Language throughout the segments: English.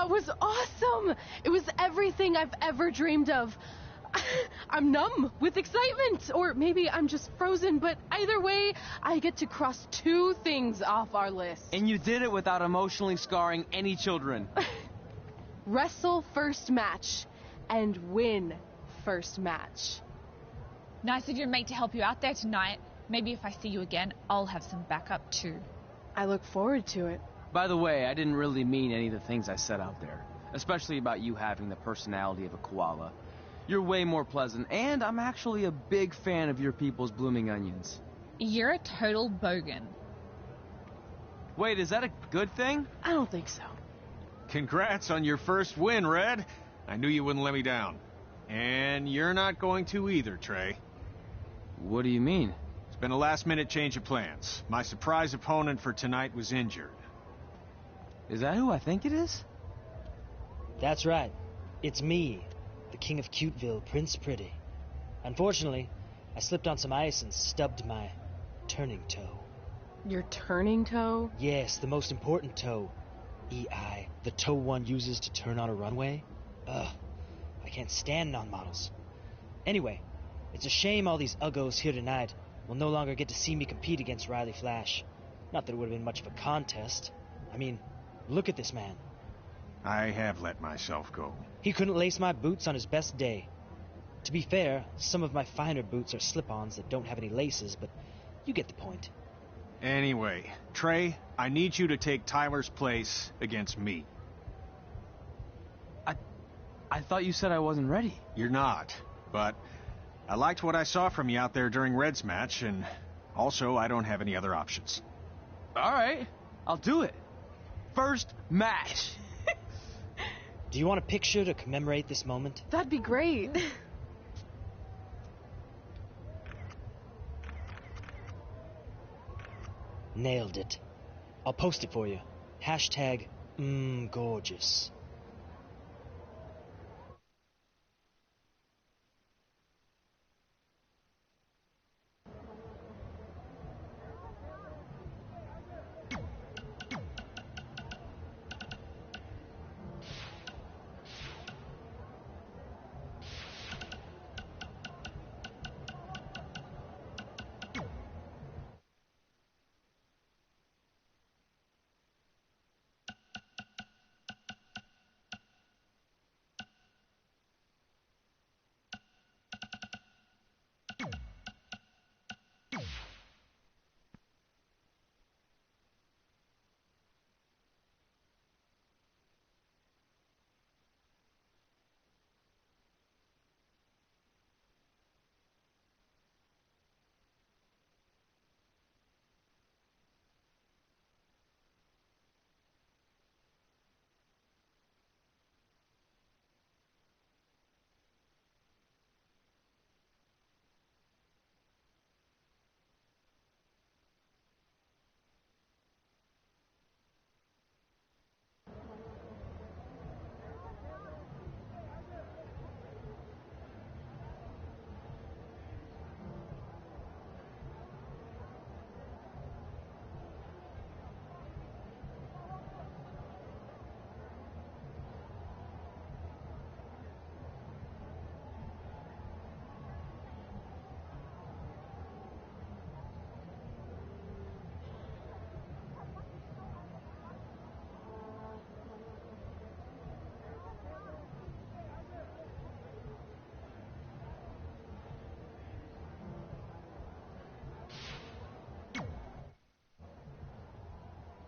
That was awesome! It was everything I've ever dreamed of. I'm numb with excitement, or maybe I'm just frozen, but either way, I get to cross 2 things off our list. And you did it without emotionally scarring any children. Wrestle first match, and win first match. Nice of your mate to help you out there tonight. Maybe if I see you again, I'll have some backup too. I look forward to it. By the way, I didn't really mean any of the things I said out there, especially about you having the personality of a koala. You're way more pleasant, and I'm actually a big fan of your people's blooming onions. You're a total bogan. Wait, is that a good thing? I don't think so. Congrats on your first win, Red. I knew you wouldn't let me down. And you're not going to either, Trey. What do you mean? It's been a last-minute change of plans. My surprise opponent for tonight was injured. Is that who I think it is? That's right. It's me, the King of Cuteville, Prince Pretty. Unfortunately, I slipped on some ice and stubbed my turning toe. Your turning toe? Yes, the most important toe. EI, the toe one uses to turn on a runway. Ugh, I can't stand non-models. Anyway, it's a shame all these uggos here tonight will no longer get to see me compete against Riley Flash. Not that it would have been much of a contest. I mean, look at this man. I have let myself go. He couldn't lace my boots on his best day. To be fair, some of my finer boots are slip-ons that don't have any laces, but you get the point. Anyway, Trey, I need you to take Tyler's place against me. I thought you said I wasn't ready. You're not, but I liked what I saw from you out there during Red's match, and also I don't have any other options. All right, I'll do it. First match. Do you want a picture to commemorate this moment? That'd be great. Nailed it. I'll post it for you. Hashtag gorgeous.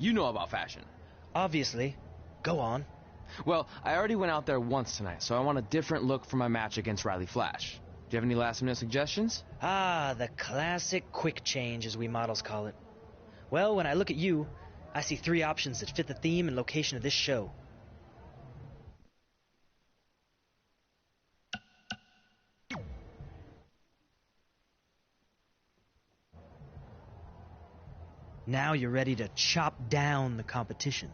You know about fashion. Obviously. Go on. Well, I already went out there once tonight, so I want a different look for my match against Riley Flash. Do you have any last-minute suggestions? Ah, the classic quick change, as we models call it. Well, when I look at you, I see 3 options that fit the theme and location of this show. Now you're ready to chop down the competition.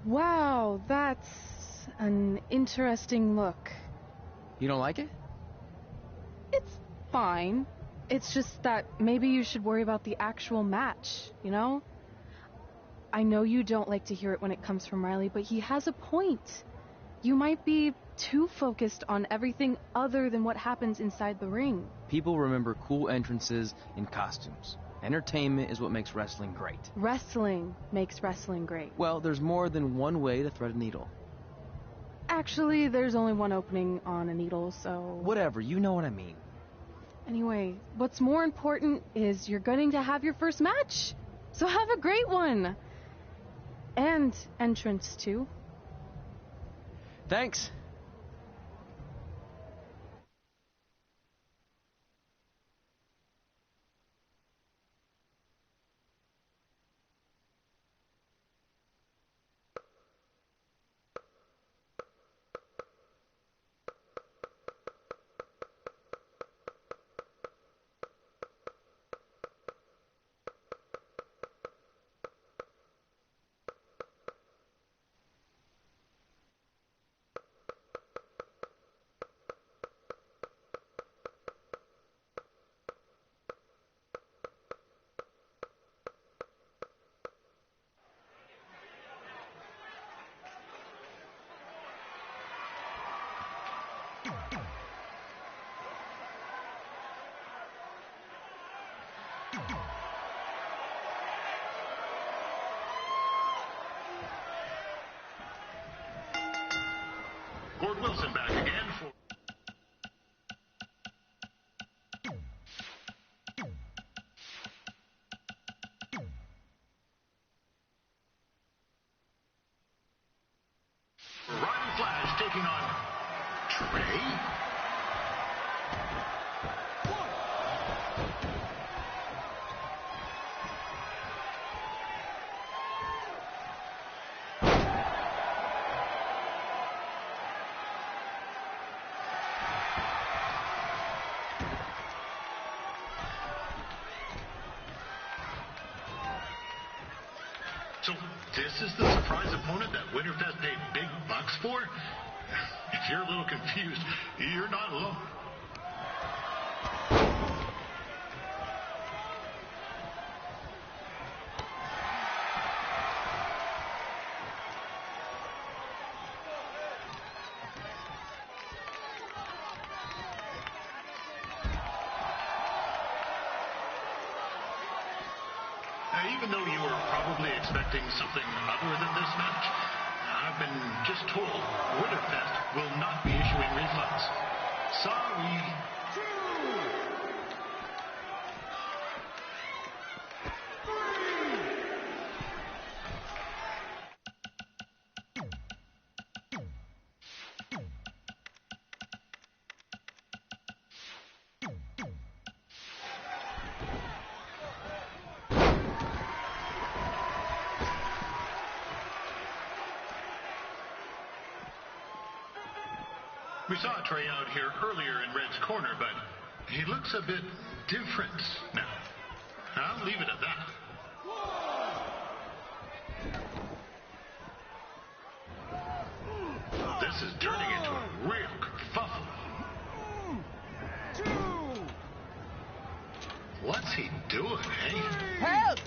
Wow, that's an interesting look. You don't like it? It's fine. It's just that maybe you should worry about the actual match, you know? I know you don't like to hear it when it comes from Riley, but he has a point. You might be too focused on everything other than what happens inside the ring. People remember cool entrances and costumes. Entertainment is what makes wrestling great. Wrestling makes wrestling great. Well, there's more than one way to thread a needle. Actually, there's only one opening on a needle, so... Whatever, you know what I mean. Anyway, what's more important is you're going to have your first match. So have a great one. And entrance, too. Thanks. Gord Wilson back again for... Riley Flash taking on Trey. So this is the surprise opponent that Winterfest paid big bucks for? If you're a little confused, you're not alone. Even though you were probably expecting something other than this match, I've been just told Winterfest will not be issuing refunds. Sorry. We saw Trey out here earlier in Red's corner, but he looks a bit different now. I'll leave it at that. This is turning into a real kerfuffle. What's he doing, eh? Help!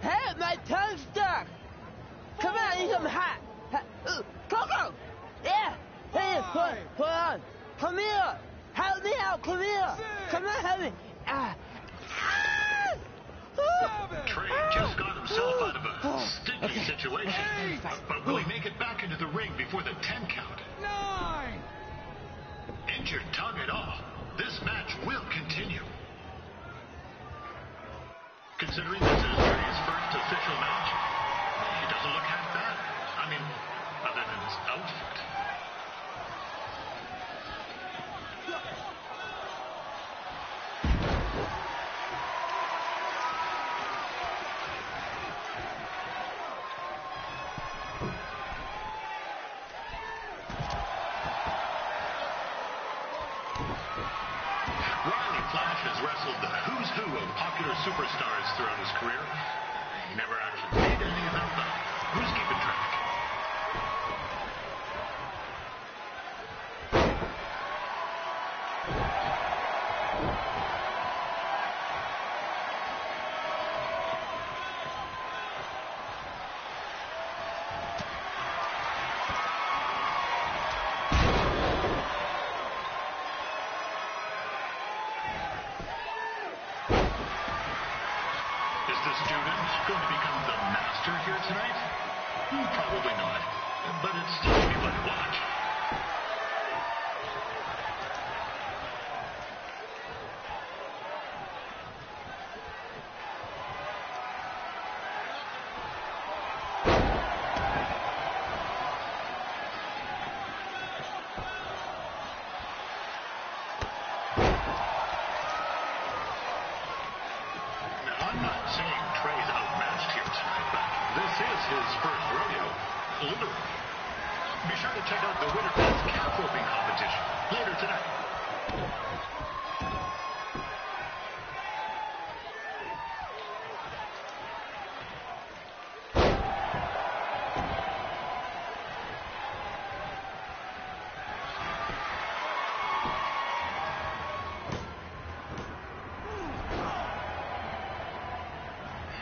Help! My tongue's stuck! Come on, need some hot! Coco! Yeah! Hey, hold on! Come here! Help me out! Come here! Come on, help me! Trey just got himself out of a sticky situation. But will he make it back into the ring before the 10 count? 9! Injured tongue at all. This match will continue. Considering this is Trey's first official match, he doesn't look half bad. I mean, other than his outfit. Riley Flash has wrestled the who's who of popular superstars throughout his career. He never actually made any of them, but who's keeping track? Is the student going to become the master here tonight? Probably not. But it's still going to be fun to watch. I'm not saying Trey's outmatched here tonight, but this is his first rodeo, literally. Be sure to check out the winter man's calf roping competition later tonight.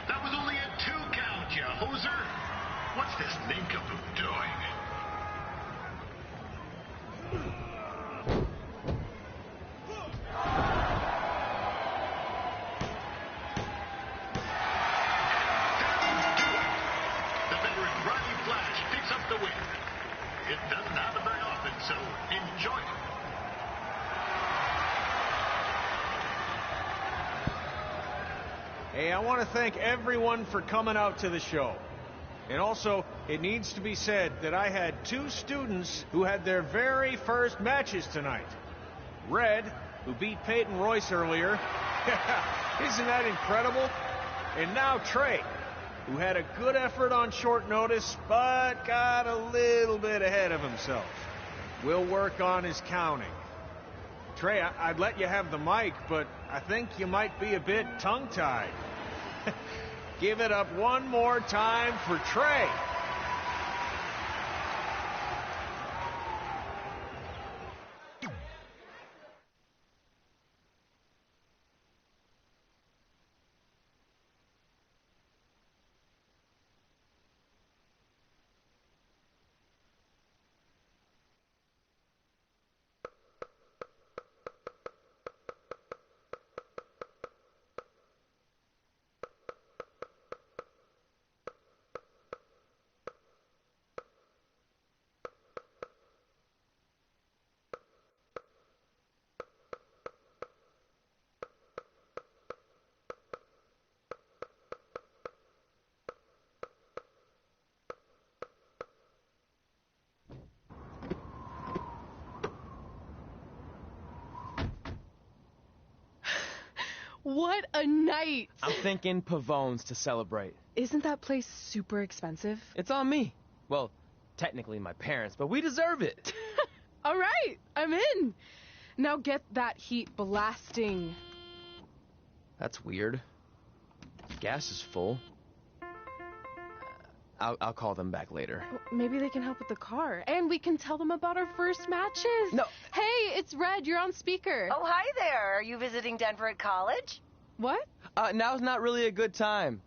That was only a 2 count, you hoser. What's this nincompoop doing? The veteran Riley Flash picks up the win. It doesn't happen very often, so enjoy it. Hey, I want to thank everyone for coming out to the show. And also, it needs to be said that I had 2 students who had their very first matches tonight. Red, who beat Peyton Royce earlier. Isn't that incredible? And now Trey, who had a good effort on short notice, but got a little bit ahead of himself. We'll work on his counting. Trey, I'd let you have the mic, but I think you might be a bit tongue-tied. Give it up one more time for Trey. What a night! I'm thinking Pavone's to celebrate. Isn't that place super expensive? It's on me. Well, technically my parents, but we deserve it. All right, I'm in. Now get that heat blasting. That's weird. Gas is full. I'll call them back later. Maybe they can help with the car. And we can tell them about our first matches. No. Hey, it's Red. You're on speaker. Oh, hi there. Are you visiting Denver at college? What? Now's not really a good time.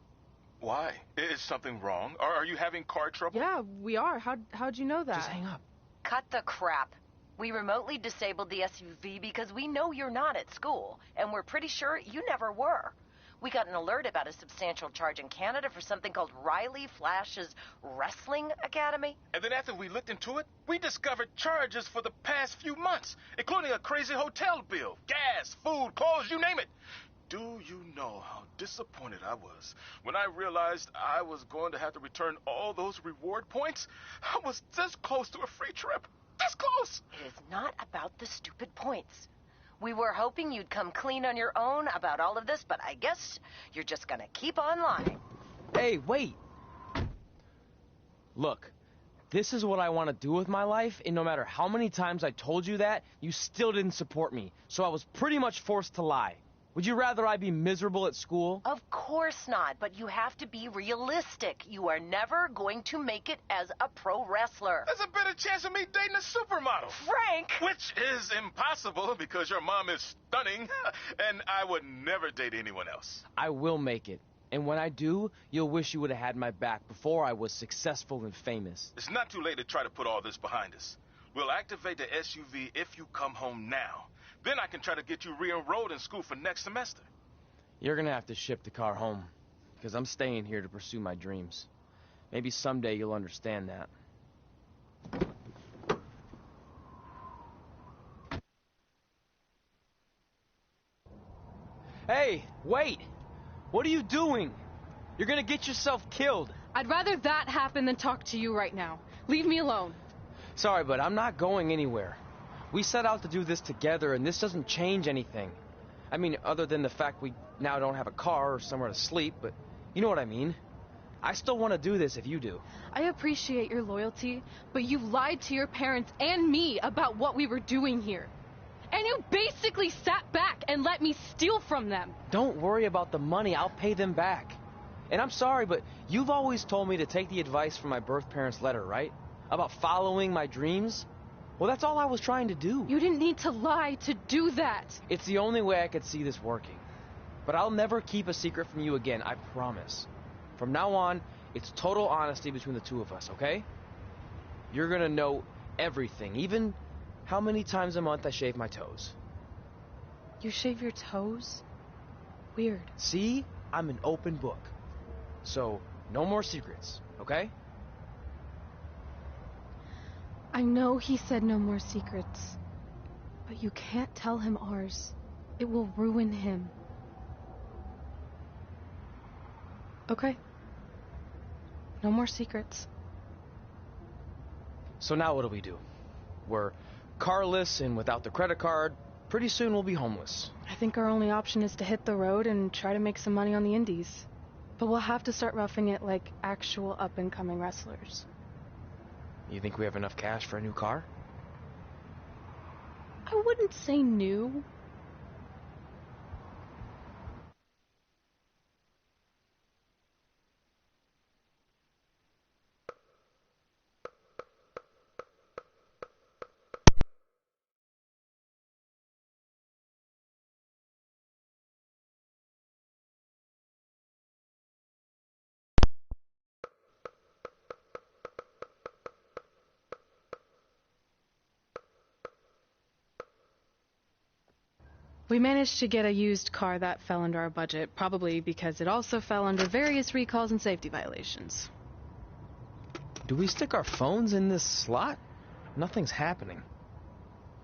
Why? Is something wrong? Or are you having car trouble? Yeah, we are. How'd you know that? Just hang up. Cut the crap. We remotely disabled the SUV because we know you're not at school, and we're pretty sure you never were. We got an alert about a substantial charge in Canada for something called Riley Flash's Wrestling Academy. And then after we looked into it, we discovered charges for the past few months, including a crazy hotel bill, gas, food, clothes, you name it. Do you know how disappointed I was when I realized I was going to have to return all those reward points? I was this close to a free trip. This close! It is not about the stupid points. We were hoping you'd come clean on your own about all of this, but I guess you're just gonna keep on lying. Hey, wait. Look, this is what I want to do with my life, and no matter how many times I told you that, you still didn't support me. So I was pretty much forced to lie. Would you rather I be miserable at school? Of course not, but you have to be realistic. You are never going to make it as a pro wrestler. There's a better chance of me dating a supermodel. Frank! Which is impossible because your mom is stunning, and I would never date anyone else. I will make it. And when I do, you'll wish you would have had my back before I was successful and famous. It's not too late to try to put all this behind us. We'll activate the SUV if you come home now. Then I can try to get you re-enrolled in school for next semester. You're gonna have to ship the car home. because I'm staying here to pursue my dreams. Maybe someday you'll understand that. Hey, wait! What are you doing? You're gonna get yourself killed. I'd rather that happen than talk to you right now. Leave me alone. Sorry, but I'm not going anywhere. We set out to do this together, and this doesn't change anything. I mean, other than the fact we now don't have a car or somewhere to sleep, but you know what I mean. I still want to do this if you do. I appreciate your loyalty, but you lied to your parents and me about what we were doing here. And you basically sat back and let me steal from them. Don't worry about the money. I'll pay them back. And I'm sorry, but you've always told me to take the advice from my birth parents' letter, right? About following my dreams? Well, that's all I was trying to do. You didn't need to lie to do that. It's the only way I could see this working. But I'll never keep a secret from you again, I promise. From now on, it's total honesty between the two of us, okay? You're gonna know everything, even how many times a month I shave my toes. You shave your toes? Weird. See? I'm an open book. So, no more secrets, okay? I know he said no more secrets, but you can't tell him ours. It will ruin him. Okay. No more secrets. So now what do we do? We're carless and without the credit card. Pretty soon we'll be homeless. I think our only option is to hit the road and try to make some money on the indies. But we'll have to start roughing it like actual up-and-coming wrestlers. You think we have enough cash for a new car? I wouldn't say new. We managed to get a used car that fell under our budget, probably because it also fell under various recalls and safety violations. Do we stick our phones in this slot? Nothing's happening.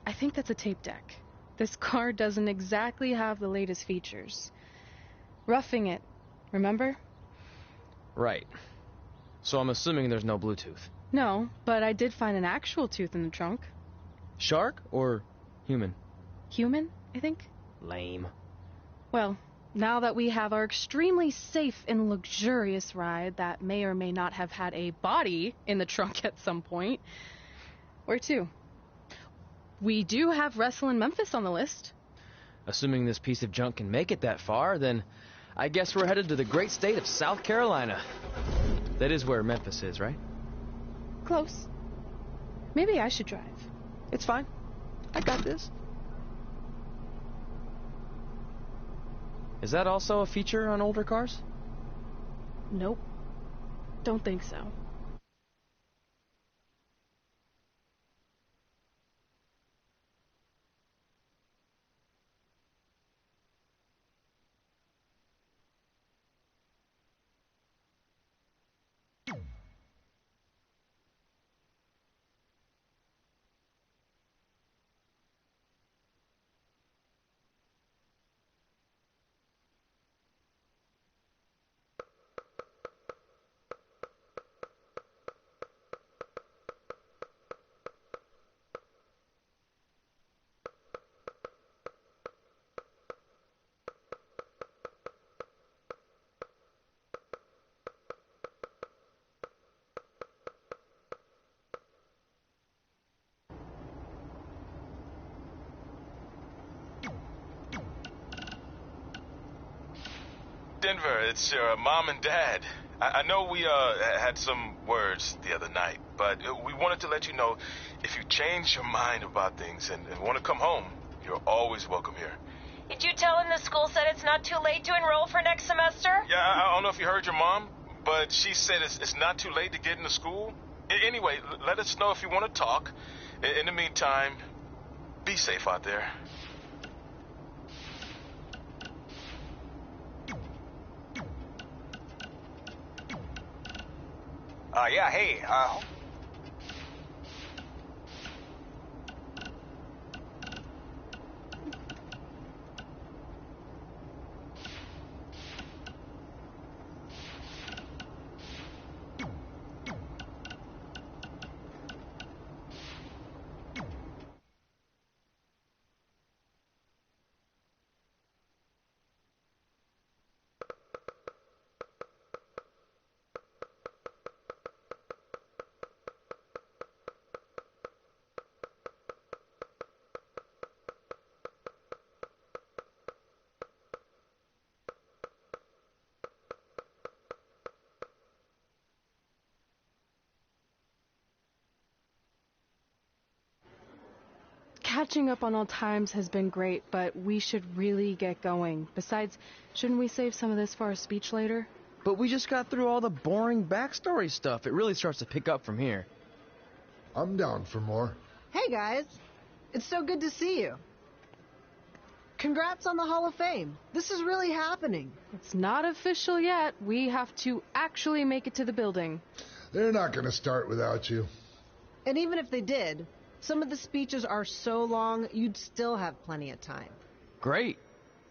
I think that's a tape deck. This car doesn't exactly have the latest features. Roughing it, remember? Right. So I'm assuming there's no Bluetooth. No, but I did find an actual tooth in the trunk. Shark or human? Human, I think. Lame. Well, now that we have our extremely safe and luxurious ride that may or may not have had a body in the trunk at some point, where to? We do have Wrestle in Memphis on the list. Assuming this piece of junk can make it that far, then I guess we're headed to the great state of South Carolina. That is where Memphis is, right? Close. Maybe I should drive. It's fine. I got this. Is that also a feature on older cars? Nope. Don't think so. Denver, it's your mom and dad. I know we had some words the other night, but we wanted to let you know if you change your mind about things and want to come home, you're always welcome here. Did you tell him the school said it's not too late to enroll for next semester? Yeah, I don't know if you heard your mom, but she said it's not too late to get into school. Anyway, let us know if you want to talk. In the meantime, be safe out there. Yeah, hey, Catching up on old times has been great, but we should really get going. Besides, shouldn't we save some of this for our speech later? But we just got through all the boring backstory stuff. It really starts to pick up from here. I'm down for more. Hey, guys. It's so good to see you. Congrats on the Hall of Fame. This is really happening. It's not official yet. We have to actually make it to the building. They're not going to start without you. And even if they did, some of the speeches are so long, you'd still have plenty of time. Great.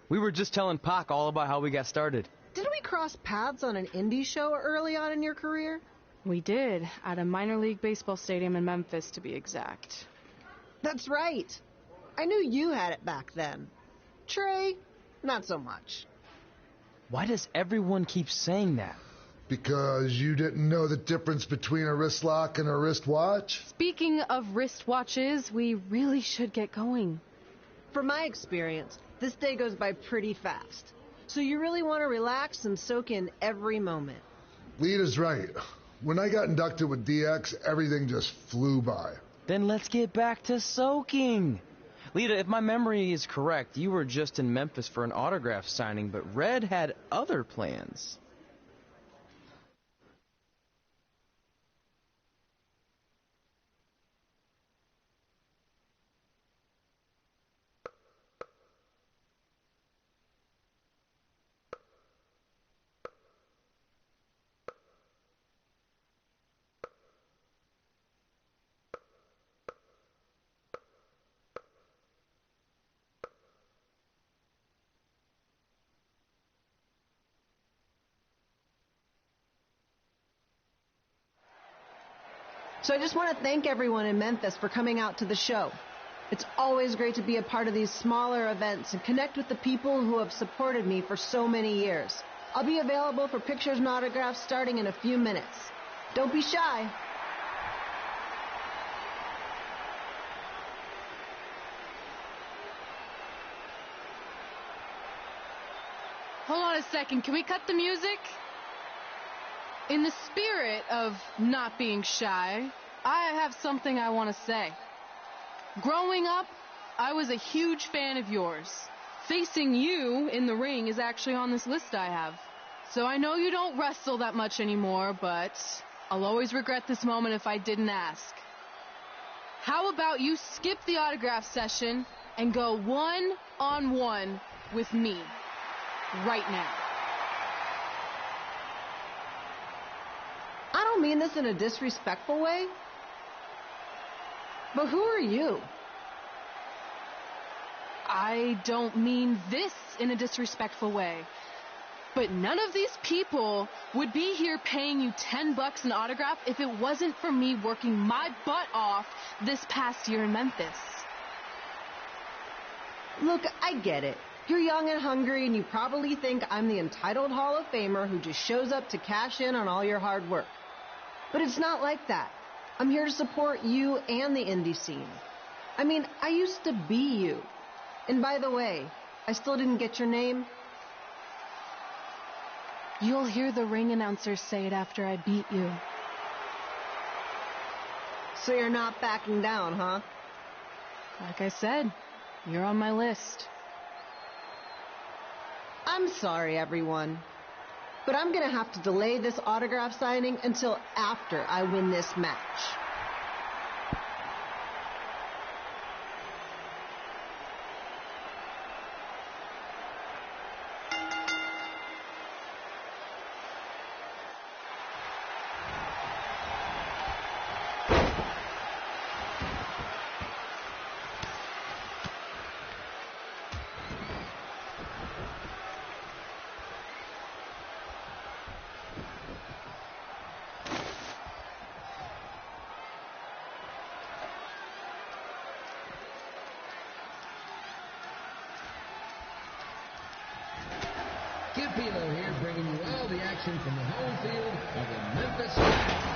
We were just telling Pac all about how we got started. Didn't we cross paths on an indie show early on in your career? We did, at a minor league baseball stadium in Memphis, to be exact. That's right. I knew you had it back then. Trey, not so much. Why does everyone keep saying that? Because you didn't know the difference between a wrist lock and a wristwatch? Speaking of wristwatches, we really should get going. From my experience, this day goes by pretty fast. So you really want to relax and soak in every moment. Lita's right. When I got inducted with DX, everything just flew by. Then let's get back to soaking. Lita, if my memory is correct, you were just in Memphis for an autograph signing, but Red had other plans. So I just want to thank everyone in Memphis for coming out to the show. It's always great to be a part of these smaller events and connect with the people who have supported me for so many years. I'll be available for pictures and autographs starting in a few minutes. Don't be shy. Hold on a second, can we cut the music? In the spirit of not being shy, I have something I want to say. Growing up, I was a huge fan of yours. Facing you in the ring is actually on this list I have. So I know you don't wrestle that much anymore, but I'll always regret this moment if I didn't ask. How about you skip the autograph session and go one-on-one with me right now? I don't mean this in a disrespectful way, but who are you? I don't mean this in a disrespectful way, but none of these people would be here paying you $10 an autograph if it wasn't for me working my butt off this past year in Memphis. Look, I get it. You're young and hungry, and you probably think I'm the entitled Hall of Famer who just shows up to cash in on all your hard work. But it's not like that. I'm here to support you and the indie scene. I mean, I used to be you. And by the way, I still didn't get your name. You'll hear the ring announcers say it after I beat you. So you're not backing down, huh? Like I said, you're on my list. I'm sorry, everyone. But I'm going to have to delay this autograph signing until after I win this match. Pilo here, bringing you all the action from the home field of the Memphis Sliders.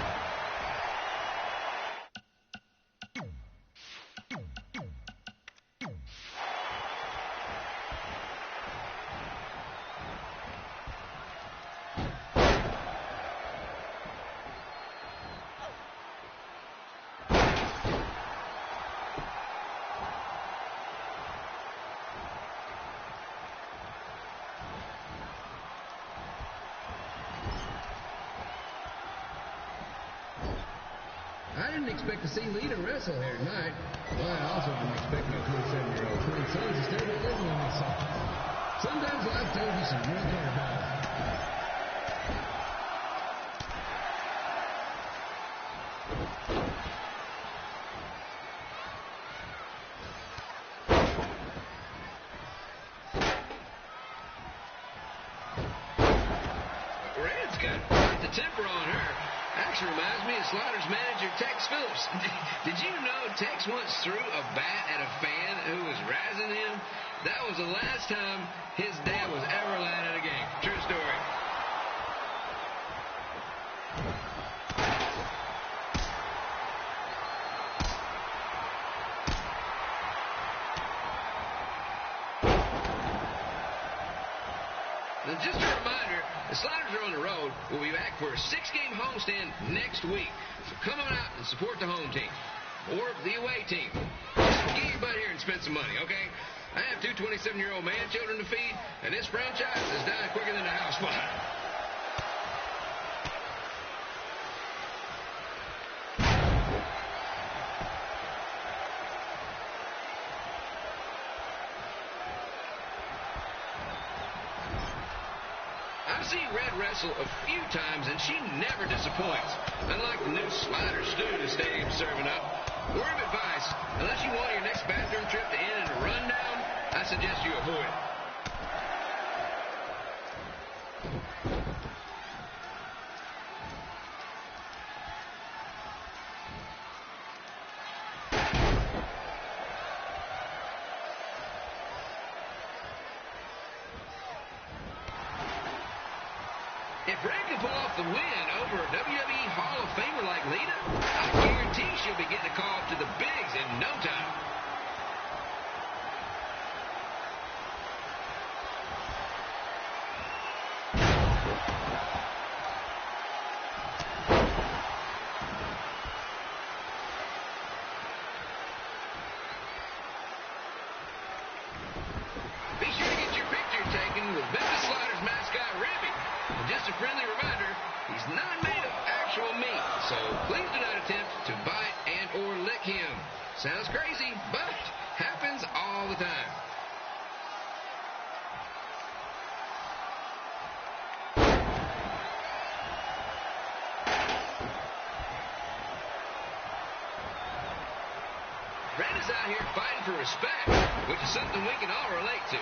I didn't expect to see Lita wrestle here tonight. Well, I also didn't expect my 27-year-old twin sons to still be living with me, so sometimes life tells you some real curveballs. Red's got quite the temper on her. Actually reminds me of Slaughter's manager, Tex Phillips. Did you know Tex once threw a bat at a fan who was razzing him? That was the last time his dad was ever allowed at a game. True story. Now, just a reminder, the Sliders are on the road. We'll be back for a 6-game homestand next week. So come on out and support the home team. Or the away team. Just get your butt here and spend some money, okay? I have 2 27-year-old man children to feed, and this franchise is dying quicker than a house fire. I've seen Red wrestle a few times, and she never disappoints. Unlike the new Slider stew the stadium's serving up. Word of advice, unless you want your next bathroom trip to end in a rundown, I suggest you avoid it. If Red can pull off the win over a WWE Hall of Famer like Lita, I guarantee she'll be getting a call up to the bigs in no time. Be sure to get your picture taken with Memphis Sliders mascot Ribby. And just a friendly reminder, he's not made of actual meat, so please do not attempt to bite and or lick him. Sounds crazy, but happens all the time. Red is out here fighting for respect, which is something we can all relate to.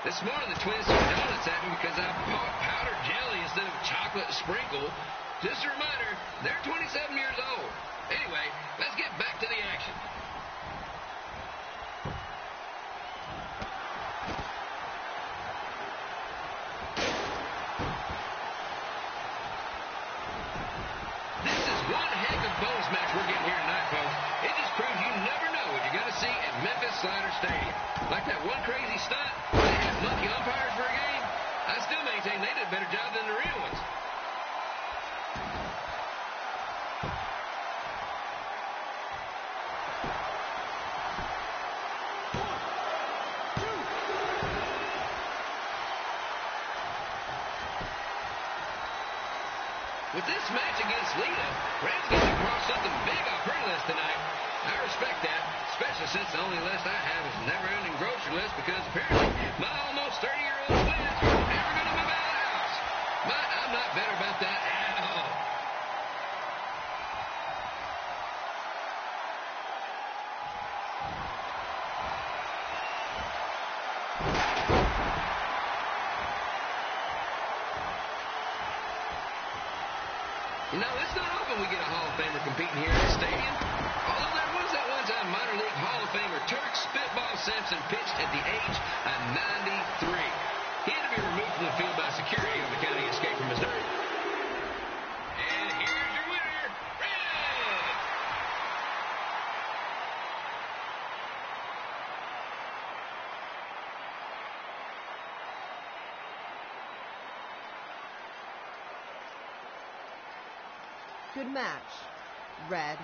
This morning, the twins threw donuts at me because I bought powdered jelly instead of chocolate sprinkle. Just a reminder, they're 27 years old. Anyway, let's get back to the action. This is one heck of a bonus match we're getting here tonight, folks. It just proves you never know what you're going to see at Memphis Slider Stadium. Like that one crazy stunt, they have monkey umpires for a game. I still maintain they did a better job than the real ones. With this match against Lita, Red's going to cross something big off her list tonight. I respect that, especially since the only list I have is a never-ending grocery list because apparently my almost 30-year-old twins are never going to move out of the house. But I'm not better about that at all. You know, it's not often we get a Hall of Famer competing here at the stadium. Although there was that one-time minor league Hall of Famer Turk Spitball Simpson pitched at the age of 93. He had to be removed from the field by security on account of the escape from Missouri. And here's your winner, Red! Good match, Red.